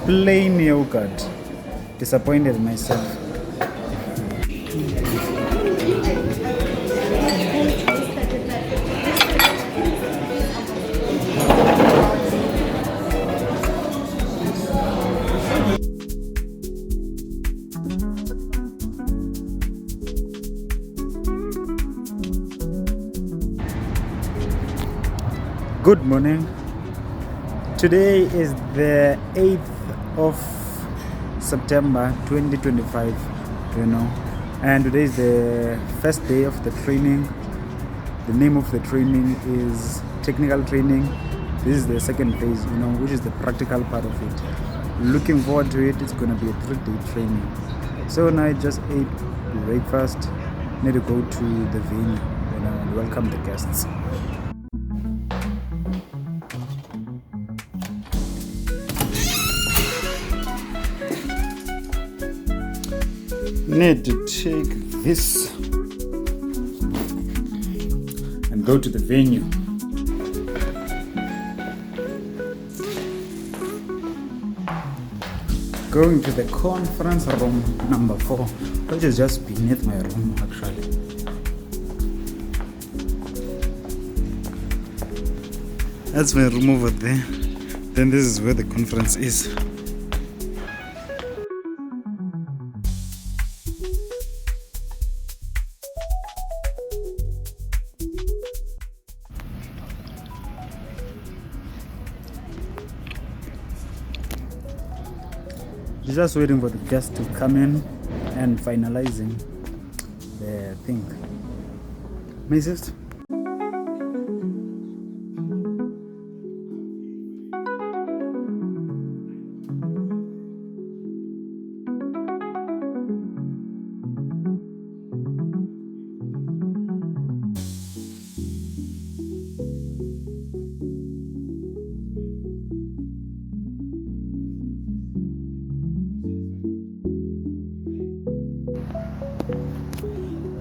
plain yogurt. Disappointed in myself. Good morning. Today is the 8th of September 2025, and today is the first day of the training. The name of the training is technical training. This is the second phase, which is the practical part of it. Looking forward to it. It's going to be a 3-day training. So now I just ate breakfast. Need to go to the venue and welcome the guests. Need to take this and go to the venue. Going to the conference room number 4, which is just beneath my room actually. That's my room over there. Then this is where the conference is. Just waiting for the guests to come in and finalizing the thing. My sister.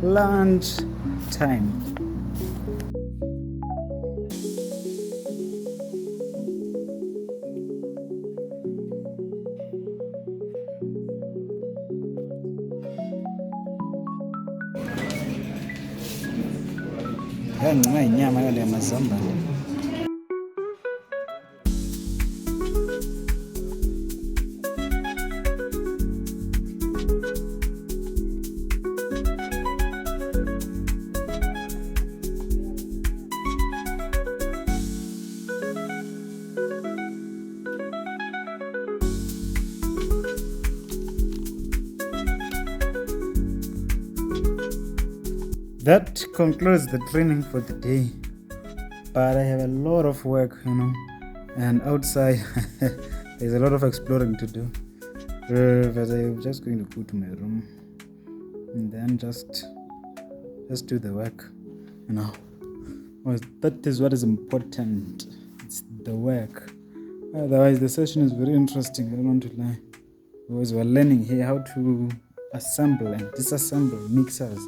Lunch time. Inyama yale mazambane. That concludes the training for the day, but I have a lot of work, and outside there's a lot of exploring to do. But I'm just going to go to my room and then just do the work, Well, that is what is important. It's the work. Otherwise, the session is very interesting. I don't want to lie. Because we're learning here how to assemble and disassemble mixers.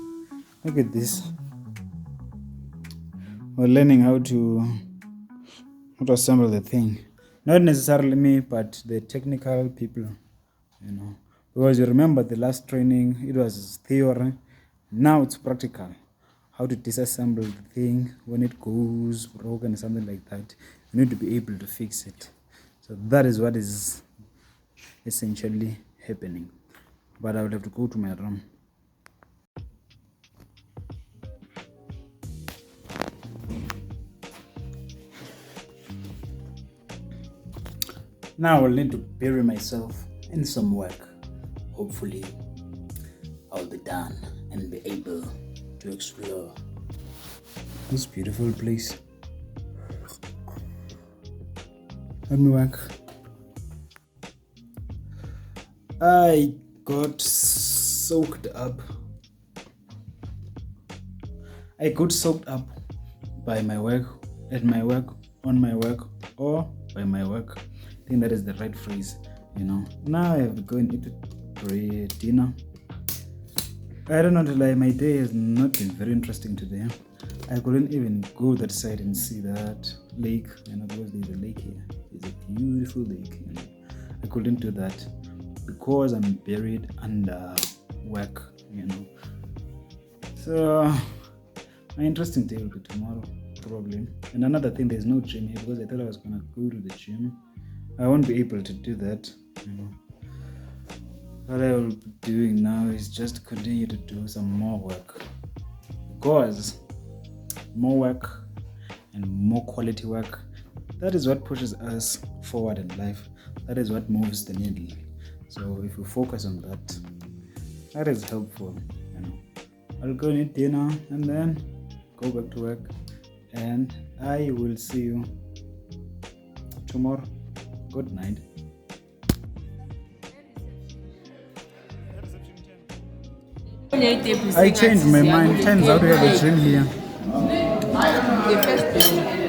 Look at this. We're learning how to assemble the thing. Not necessarily me, but the technical people, Because you remember the last training, it was theory. Now it's practical. How to disassemble the thing when it goes broken or something like that. You need to be able to fix it. So that is what is essentially happening. But I will have to go to my room. Now I'll need to bury myself in some work. Hopefully, I'll be done and be able to explore this beautiful place. Let me work. I got soaked up. By my work, at my work, on my work, or by my work. I think that is the right phrase, Now I have to go and eat dinner. I don't know to lie, my day has not been very interesting today. I couldn't even go that side and see that lake, because there's a lake here. It's a beautiful lake. I couldn't do that because I'm buried under work, So my interesting day will be tomorrow, probably. And another thing, there's no gym here because I thought I was gonna go to the gym. I won't be able to do that, What I will be doing now is just continue to do some more work, because more work and more quality work, that is what pushes us forward in life. That is what moves the needle. So if we focus on that, that is helpful. I'll go and eat dinner and then go back to work, and I will see you tomorrow. Good night. I changed my mind. Turns out we have a gym here. The first day.